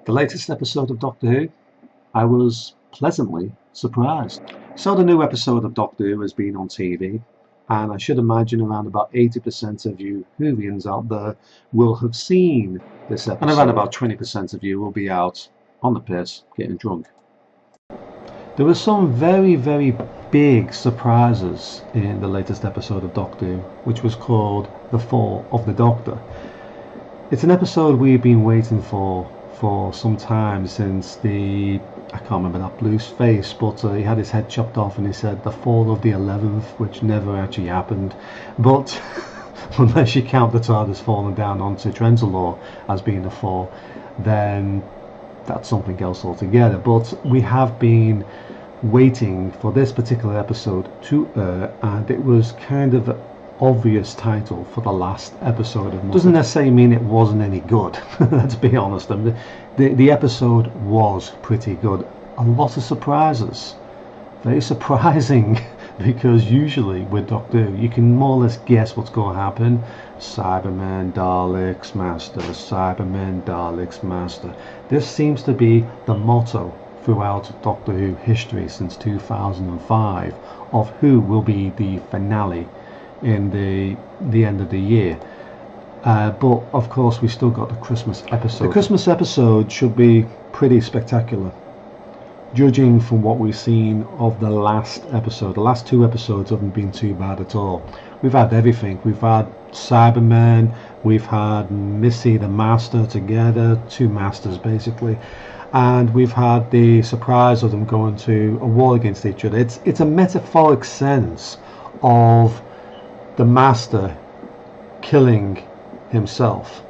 The latest episode of Doctor Who, I was pleasantly surprised. So the new episode of Doctor Who has been on TV, and I should imagine around about 80% of you Whovians out there will have seen this episode. And around about 20% of you will be out on the piss getting drunk. There were some very, very big surprises in the latest episode of Doctor Who, which was called The Fall of the Doctor. It's an episode we've been waiting for some time, since I can't remember that blue's face, but he had his head chopped off and he said the fall of the 11th, which never actually happened. But unless you count the TARDIS falling down onto Trenzalore as being the fall, then that's something else altogether. But we have been waiting for this particular episode to air, and it was kind of an obvious title for the last episode of doesn't necessarily mean it wasn't any good. Let's be honest. The episode was pretty good. A lot of surprises, very surprising, because usually with Doctor Who you can more or less guess what's going to happen. Cybermen, Daleks, Master, Cybermen, Daleks, Master. This seems to be the motto throughout Doctor Who history since 2005 of who will be the finale in the end of the year. But of course we still got the Christmas episode. The Christmas episode should be pretty spectacular, judging from what we've seen of the last episode. The last two episodes haven't been too bad at all. We've had everything. We've had Cybermen, we've had Missy the Master together, two masters basically, and we've had the surprise of them going to a war against each other. It's a metaphoric sense of the Master killing himself.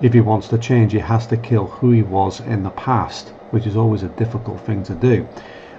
If he wants to change, he has to kill who he was in the past, which is always a difficult thing to do.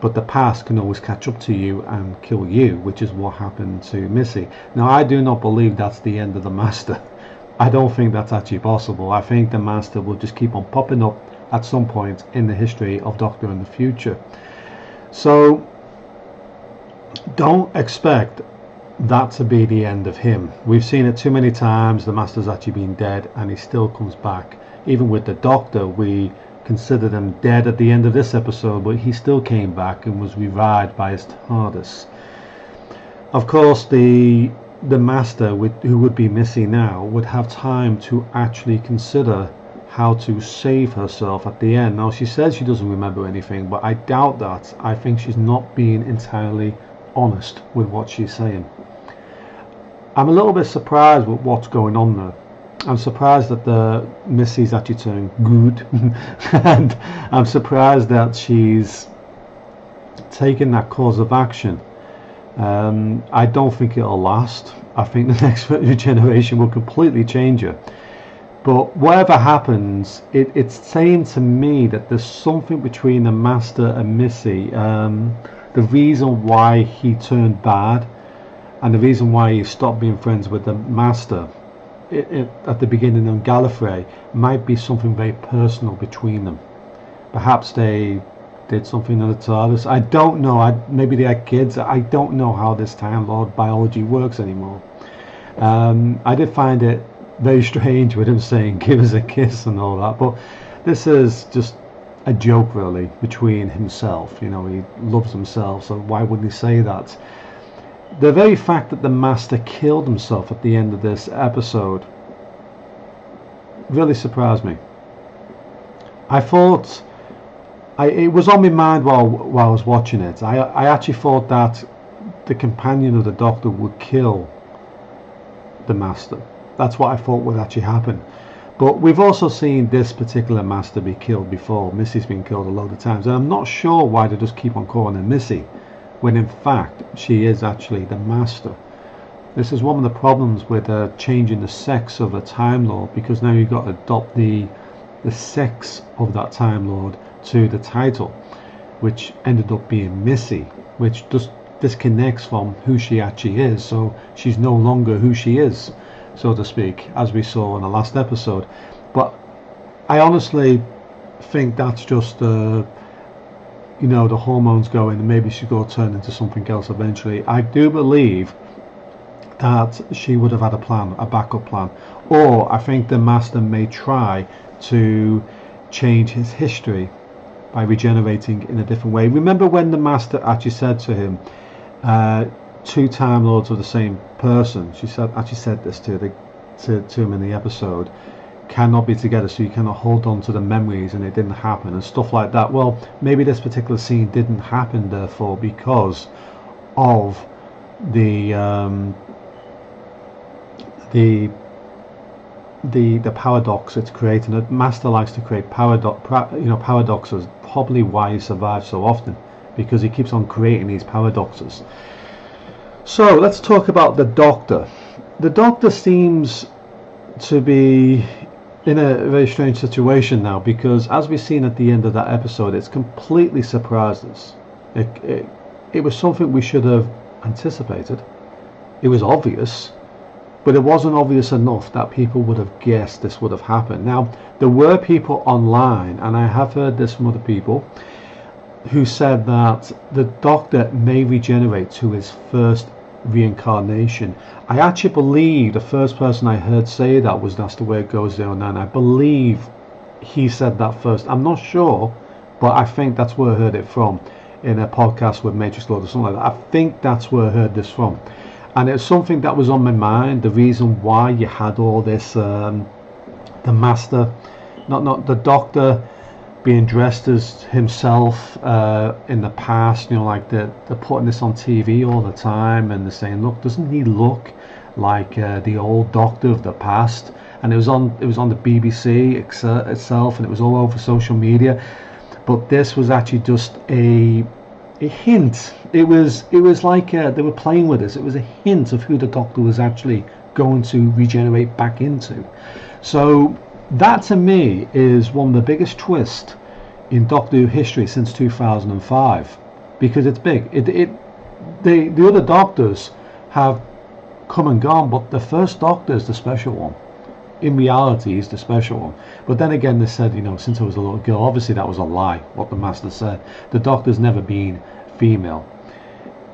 But the past can always catch up to you and kill you, which is what happened to Missy. Now, I do not believe that's the end of the Master. I don't think that's actually possible. I think the Master will just keep on popping up at some point in the history of Doctor in the future. So don't expect that to be the end of him. We've seen it too many times. The Master's actually been dead and he still comes back. Even with the Doctor, we considered him dead at the end of this episode, but he still came back and was revived by his TARDIS. Of course, the Master, who would be Missy now, would have time to actually consider how to save herself at the end. Now, she says she doesn't remember anything, but I doubt that. I think she's not being entirely honest with what she's saying. I'm a little bit surprised with what's going on there. I'm surprised that the Missy's actually turning good, and I'm surprised that she's taken that course of action. I don't think it'll last. I think the next generation will completely change her. But whatever happens, it's saying to me that there's something between the Master and Missy. The reason why he turned bad and the reason why he stopped being friends with the Master at the beginning on Gallifrey might be something very personal between them. Perhaps they did something on the TARDIS. I don't know. Maybe they had kids. I don't know how this Time Lord biology works anymore. I did find it very strange with him saying give us a kiss and all that, but this is just a joke really between himself. You know, he loves himself, so why wouldn't he say that? The very fact that the Master killed himself at the end of this episode really surprised me. I thought it was on my mind while I was watching it. I actually thought that the companion of the Doctor would kill the Master. That's what I thought would actually happen. But we've also seen this particular Master be killed before. Missy's been killed a load of times, and I'm not sure why they just keep on calling her Missy, when in fact she is actually the Master. This is one of the problems with changing the sex of a Time Lord, because now you've got to adopt the sex of that Time Lord to the title, which ended up being Missy, which just disconnects from who she actually is. So she's no longer who she is, so to speak, as we saw in the last episode. But I honestly think that's just the hormones going, and maybe she's going to turn into something else eventually. I do believe that she would have had a plan, a backup plan, or I think the Master may try to change his history by regenerating in a different way. Remember when the Master actually said to him, two Time Lords are the same person. She actually said this to him in the episode, cannot be together, so you cannot hold on to the memories, and it didn't happen, and stuff like that. Well, maybe this particular scene didn't happen, therefore, because of the paradox it's creating. The Master likes to create paradoxes. Probably why he survives so often, because he keeps on creating these paradoxes. So let's talk about the Doctor. The Doctor seems to be in a very strange situation now, because as we've seen at the end of that episode, it's completely surprised us. It was something we should have anticipated. It was obvious, but it wasn't obvious enough that people would have guessed this would have happened. Now, there were people online, and I have heard this from other people, who said that the Doctor may regenerate to his first reincarnation. I actually believe the first person I heard say that was That's the Way It Goes 09. I believe he said that first. I'm not sure, but I think that's where I heard it from, in a podcast with Matrix Lord or something like that. I think that's where I heard this from. And it's something that was on my mind, the reason why you had all this, the Master, not the Doctor, being dressed as himself in the past, like they're putting this on TV all the time, and they're saying, look, doesn't he look like the old Doctor of the past? And it was on the BBC itself, and it was all over social media. But this was actually just a hint. It was like they were playing with us. It was a hint of who the Doctor was actually going to regenerate back into. So that to me is one of the biggest twists in Doctor Who history since 2005, because it's big. The other Doctors have come and gone, but the first Doctor is the special one. In reality, he's the special one. But then again, they said, since I was a little girl, obviously that was a lie, what the Master said. The Doctor's never been female.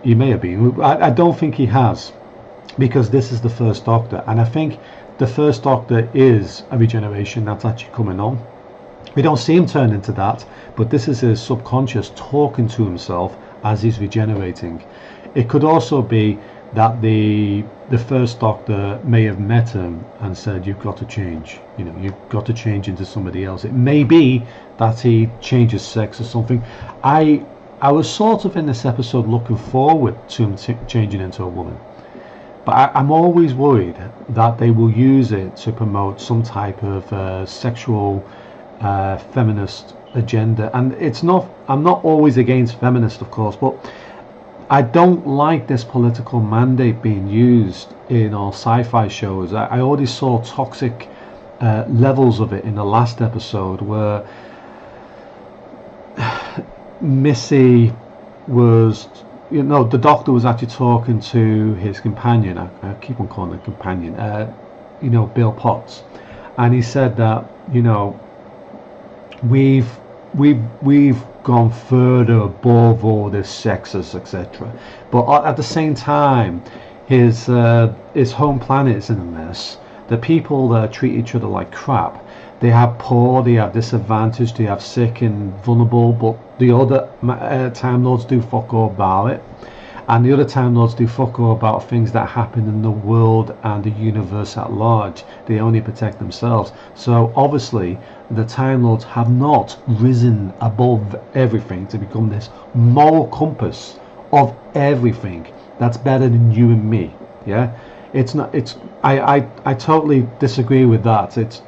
He may have been. I don't think he has, because this is the first Doctor, and I think the first Doctor is a regeneration that's actually coming on. We don't see him turn into that, but this is his subconscious talking to himself as he's regenerating. It could also be that the first Doctor may have met him and said, you've got to change, you've got to change into somebody else. It may be that he changes sex or something. I was sort of in this episode looking forward to him changing into a woman, but I'm always worried that they will use it to promote some type of sexual feminist agenda. And I'm not always against feminist, of course, but I don't like this political mandate being used in our sci-fi shows. I already saw toxic levels of it in the last episode, where Missy was, the Doctor was actually talking to his companion. I keep on calling it companion, Bill Potts, and he said that, we've gone further above all this sexist, etc. But at the same time, his home planet is in a mess. The people that treat each other like crap. They have poor, they have disadvantaged, they have sick and vulnerable, but the other Time Lords do fuck all about it. And the other Time Lords do fuck all about things that happen in the world and the universe at large. They only protect themselves. So obviously the Time Lords have not risen above everything to become this moral compass of everything that's better than you and me. Yeah, I totally disagree with that. It's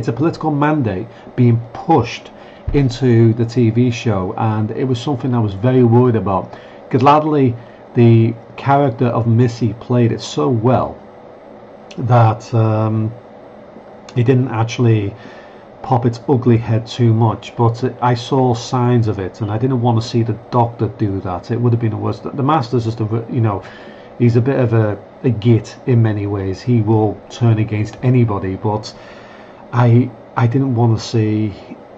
a political mandate being pushed into the TV show, and it was something I was very worried about. Gladly, the character of Missy played it so well that he didn't actually pop its ugly head too much, but I saw signs of it, and I didn't want to see the Doctor do that. It would have been the worst. The Master's just he's a bit of a git in many ways. He will turn against anybody, but I didn't want to see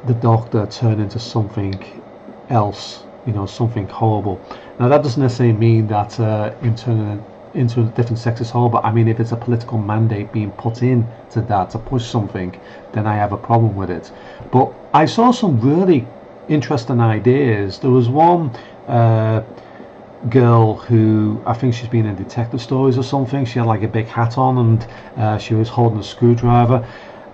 the Doctor turn into something else, something horrible. Now that doesn't necessarily mean that him turning into a different sexist hole, but I mean, if it's a political mandate being put in to that to push something, then I have a problem with it. But I saw some really interesting ideas. There was one girl who, I think she's been in detective stories or something. She had like a big hat on, and she was holding a screwdriver.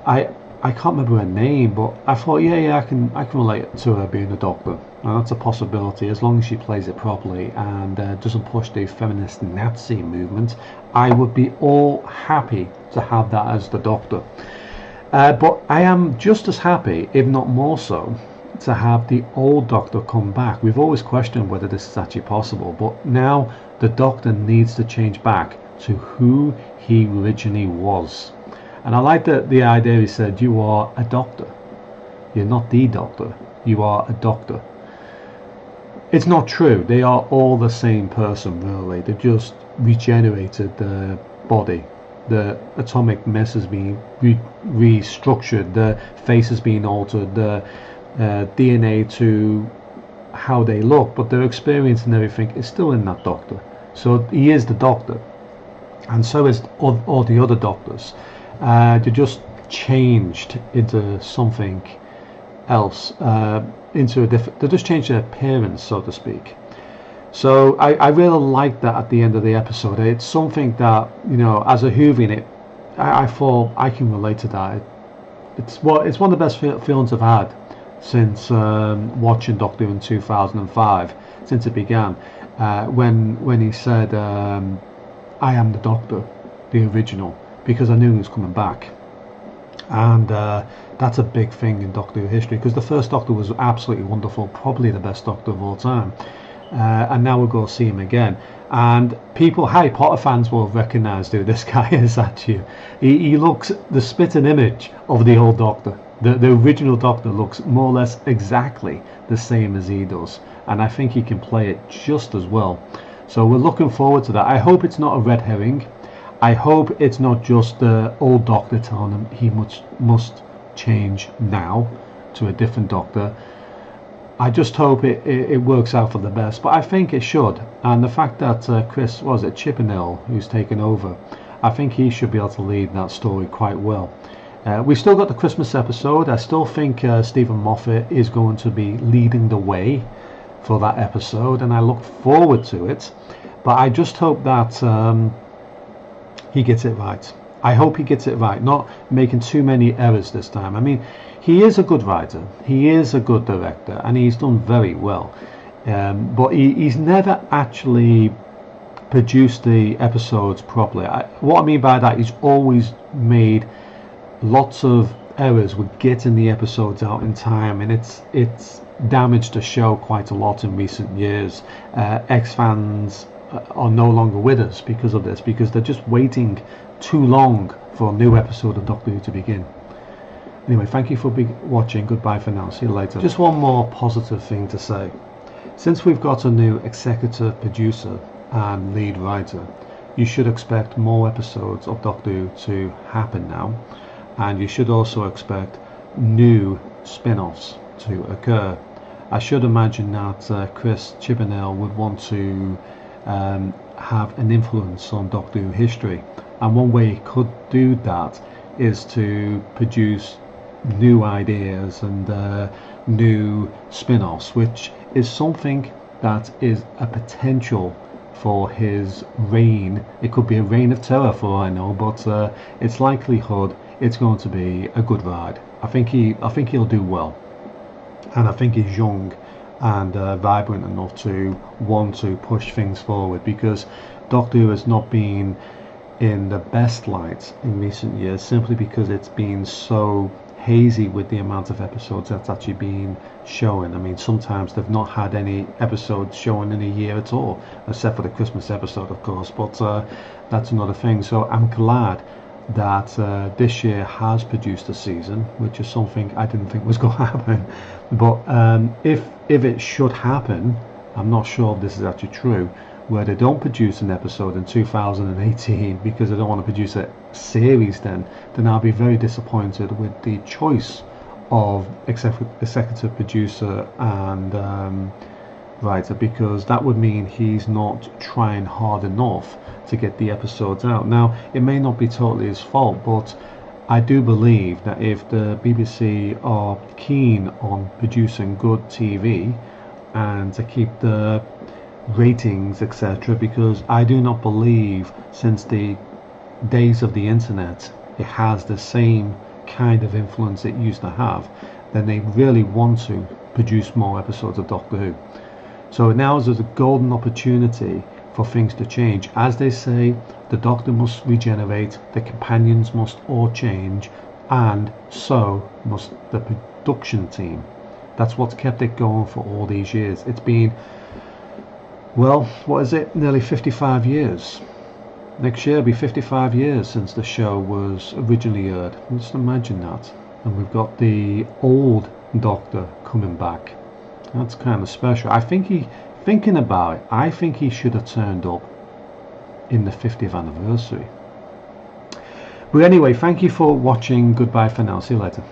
I can't remember her name, but I thought, yeah, I can relate to her being a doctor. And that's a possibility, as long as she plays it properly and doesn't push the feminist Nazi movement. I would be all happy to have that as the doctor. But I am just as happy, if not more so, to have the old Doctor come back. We've always questioned whether this is actually possible, but now the Doctor needs to change back to who he originally was. And I like the idea he said, you are a doctor. You're not the Doctor. You are a doctor. It's not true. They are all the same person, really. They've just regenerated the body. The atomic mass has been restructured. The face has been altered. The DNA to how they look. But their experience and everything is still in that Doctor. So he is the Doctor. And so is all the other Doctors. They just changed into something else, into a different. They just changed their appearance, so to speak. So I really like that at the end of the episode. It's something that, you know, as a Whovian, I thought I can relate to that. It's one of the best feelings I've had since watching Doctor Who in 2005, since it began. When he said, "I am the Doctor, the original." Because I knew he was coming back, and that's a big thing in Doctor Who history, because the first Doctor was absolutely wonderful, probably the best Doctor of all time, and now we'll go see him again. And people, Harry Potter fans, will have recognised who this guy is actually. He looks the spitting image of the old Doctor. The original Doctor looks more or less exactly the same as he does, and I think he can play it just as well. So we're looking forward to that. I hope it's not a red herring. I hope it's not just the old Doctor telling him he must change now to a different Doctor. I just hope it works out for the best, but I think it should. And the fact that Chris, Chibnall, who's taken over, I think he should be able to lead that story quite well. We've still got the Christmas episode. I still think Stephen Moffat is going to be leading the way for that episode, and I look forward to it. But I just hope that he gets it right. I hope he gets it right, not making too many errors this time. I mean, he is a good writer, he is a good director, and he's done very well. But he's never actually produced the episodes properly. What I mean by that, he's always made lots of errors with getting the episodes out in time, and it's damaged the show quite a lot in recent years. X-fans are no longer with us because of this, because they're just waiting too long for a new episode of Doctor Who to begin. Anyway, thank you for watching. Goodbye for now. See you later. Just one more positive thing to say. Since we've got a new executive producer and lead writer, you should expect more episodes of Doctor Who to happen now, and you should also expect new spin-offs to occur. I should imagine that Chris Chibnall would want to have an influence on Doctor Who history, and one way he could do that is to produce new ideas and new spin-offs, which is something that is a potential for his reign. It could be a reign of terror for all I know, but its likelihood it's going to be a good ride. I think he'll do well, and I think he's young and vibrant enough to want to push things forward, because Doctor Who has not been in the best light in recent years, simply because it's been so hazy with the amount of episodes that's actually been showing. I mean, sometimes they've not had any episodes showing in a year at all, except for the Christmas episode, of course, but that's another thing. So I'm glad that this year has produced a season, which is something I didn't think was going to happen. But if it should happen, I'm not sure if this is actually true, where they don't produce an episode in 2018 because they don't want to produce a series, then I'll be very disappointed with the choice of executive producer and writer, because that would mean he's not trying hard enough to get the episodes out. Now, it may not be totally his fault, but I do believe that if the BBC are keen on producing good TV and to keep the ratings, etc., because I do not believe since the days of the internet it has the same kind of influence it used to have, then they really want to produce more episodes of Doctor Who. So now is a golden opportunity for things to change. As they say, the Doctor must regenerate, the companions must all change, and so must the production team. That's what's kept it going for all these years. It's been, well, what is it, nearly 55 years. Next year will be 55 years since the show was originally aired. Just imagine that. And we've got the old Doctor coming back. That's kind of special. I think thinking about it, I think he should have turned up in the 50th anniversary. But anyway, thank you for watching. Goodbye for now. See you later.